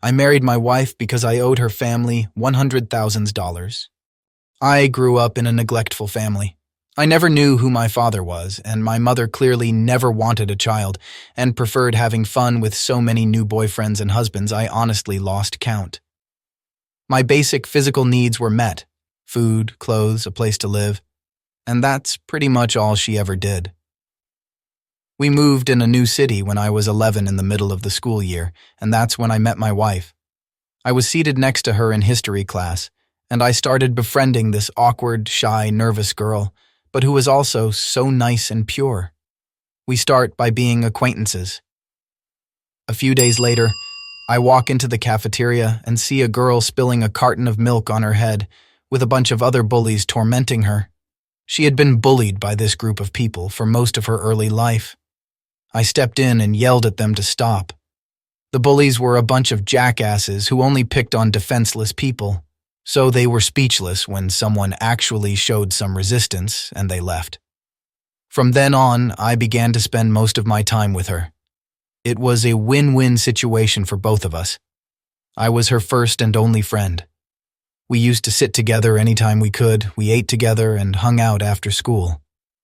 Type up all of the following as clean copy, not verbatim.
I married my wife because I owed her family $100,000. I grew up in a neglectful family. I never knew who my father was, and my mother clearly never wanted a child and preferred having fun with so many new boyfriends and husbands I honestly lost count. My basic physical needs were met: food, clothes, a place to live, and that's pretty much all she ever did. We moved in a new city when I was 11 in the middle of the school year, and that's when I met my wife. I was seated next to her in history class, and I started befriending this awkward, shy, nervous girl, but who was also so nice and pure. We start by being acquaintances. A few days later, I walk into the cafeteria and see a girl spilling a carton of milk on her head, with a bunch of other bullies tormenting her. She had been bullied by this group of people for most of her early life. I stepped in and yelled at them to stop. The bullies were a bunch of jackasses who only picked on defenseless people, so they were speechless when someone actually showed some resistance and they left. From then on, I began to spend most of my time with her. It was a win-win situation for both of us. I was her first and only friend. We used to sit together anytime we could, we ate together and hung out after school.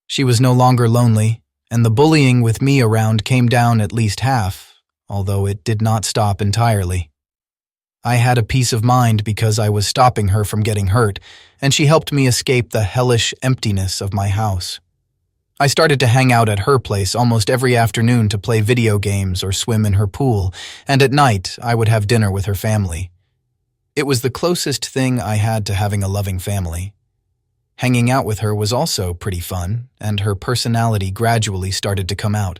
She was no longer lonely, and the bullying with me around came down at least half, although it did not stop entirely. I had a peace of mind because I was stopping her from getting hurt, and she helped me escape the hellish emptiness of my house. I started to hang out at her place almost every afternoon to play video games or swim in her pool, and at night I would have dinner with her family. It was the closest thing I had to having a loving family. Hanging out with her was also pretty fun, and her personality gradually started to come out.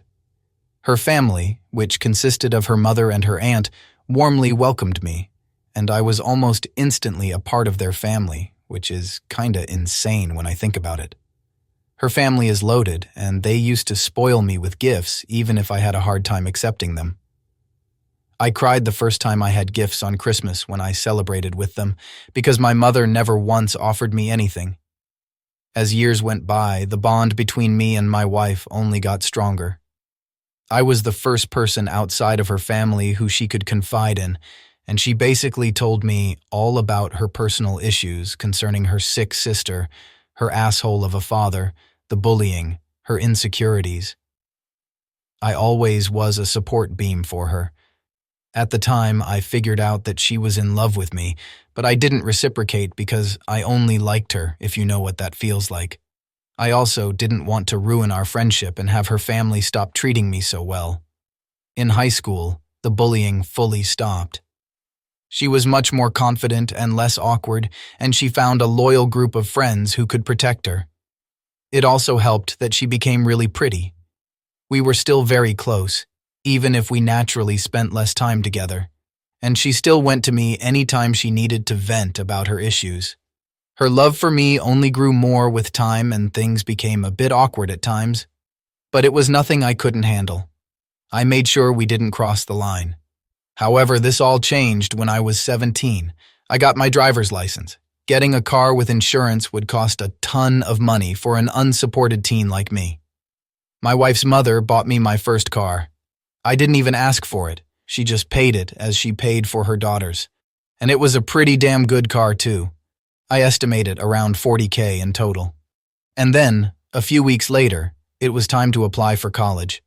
Her family, which consisted of her mother and her aunt, warmly welcomed me, and I was almost instantly a part of their family, which is kinda insane when I think about it. Her family is loaded, and they used to spoil me with gifts even if I had a hard time accepting them. I cried the first time I had gifts on Christmas when I celebrated with them, because my mother never once offered me anything. As years went by, the bond between me and my wife only got stronger. I was the first person outside of her family who she could confide in, and she basically told me all about her personal issues concerning her sick sister, her asshole of a father, the bullying, her insecurities. I always was a support beam for her. At the time, I figured out that she was in love with me, but I didn't reciprocate because I only liked her, if you know what that feels like. I also didn't want to ruin our friendship and have her family stop treating me so well. In high school, the bullying fully stopped. She was much more confident and less awkward, and she found a loyal group of friends who could protect her. It also helped that she became really pretty. We were still very close, even if we naturally spent less time together, and she still went to me anytime she needed to vent about her issues. Her love for me only grew more with time and things became a bit awkward at times, but it was nothing I couldn't handle. I made sure we didn't cross the line. However, this all changed when I was 17. I got my driver's license. Getting a car with insurance would cost a ton of money for an unsupported teen like me. My wife's mother bought me my first car. I didn't even ask for it. She just paid it as she paid for her daughters. And it was a pretty damn good car too. I estimate it around $40,000 in total. And then, a few weeks later, it was time to apply for college.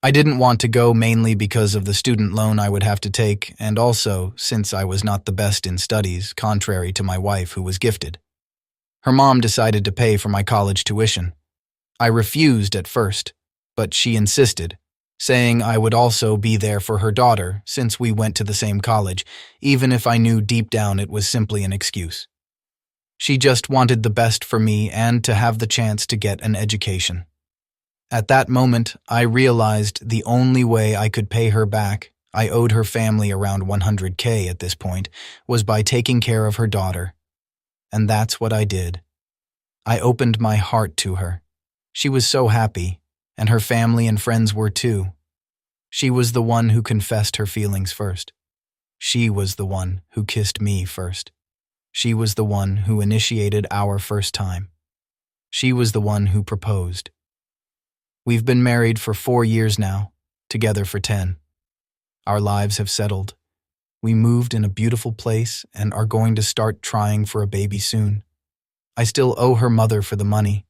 I didn't want to go mainly because of the student loan I would have to take, and also since I was not the best in studies, contrary to my wife who was gifted. Her mom decided to pay for my college tuition. I refused at first, but she insisted, saying I would also be there for her daughter since we went to the same college, even if I knew deep down it was simply an excuse. She just wanted the best for me and to have the chance to get an education. At that moment, I realized the only way I could pay her back, I owed her family around $100,000 at this point, was by taking care of her daughter. And that's what I did. I opened my heart to her. She was so happy, and her family and friends were too. She was the one who confessed her feelings first. She was the one who kissed me first. She was the one who initiated our first time. She was the one who proposed. We've been married for 4 years now, together for 10. Our lives have settled. We moved in a beautiful place and are going to start trying for a baby soon. I still owe her mother for the money,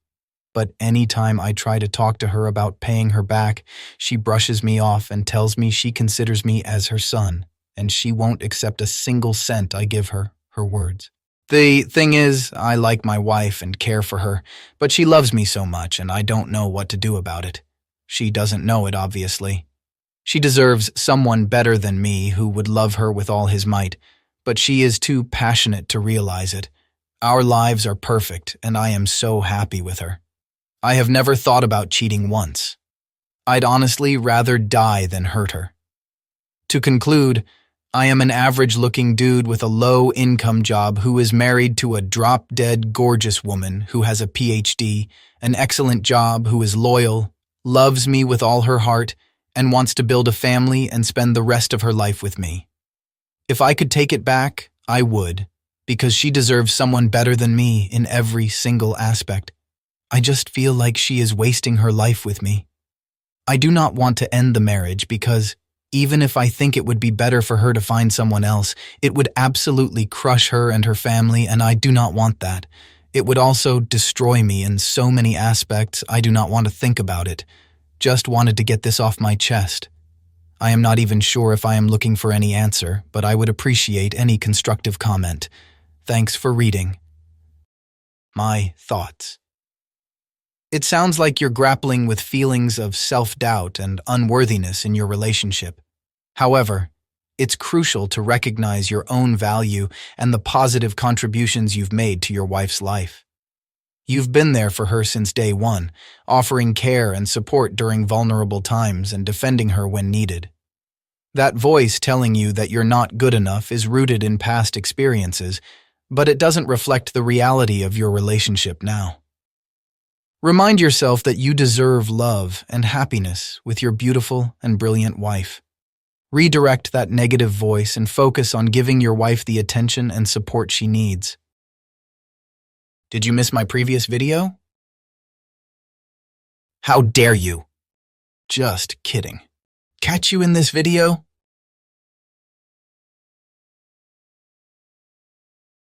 but anytime I try to talk to her about paying her back, she brushes me off and tells me she considers me as her son, and she won't accept a single cent I give her, her words. The thing is, I like my wife and care for her, but she loves me so much and I don't know what to do about it. She doesn't know it, obviously. She deserves someone better than me who would love her with all his might, but she is too passionate to realize it. Our lives are perfect, and I am so happy with her. I have never thought about cheating once. I'd honestly rather die than hurt her. To conclude, I am an average-looking dude with a low-income job who is married to a drop-dead gorgeous woman who has a PhD, an excellent job, who is loyal, loves me with all her heart, and wants to build a family and spend the rest of her life with me. If I could take it back, I would, because she deserves someone better than me in every single aspect. I just feel like she is wasting her life with me. I do not want to end the marriage because, even if I think it would be better for her to find someone else, it would absolutely crush her and her family, and I do not want that. It would also destroy me in so many aspects. I do not want to think about it. Just wanted to get this off my chest. I am not even sure if I am looking for any answer, but I would appreciate any constructive comment. Thanks for reading. My thoughts. It sounds like you're grappling with feelings of self-doubt and unworthiness in your relationship. However, it's crucial to recognize your own value and the positive contributions you've made to your wife's life. You've been there for her since day one, offering care and support during vulnerable times and defending her when needed. That voice telling you that you're not good enough is rooted in past experiences, but it doesn't reflect the reality of your relationship now. Remind yourself that you deserve love and happiness with your beautiful and brilliant wife. Redirect that negative voice and focus on giving your wife the attention and support she needs. Did you miss my previous video? How dare you? Just kidding. Catch you in this video?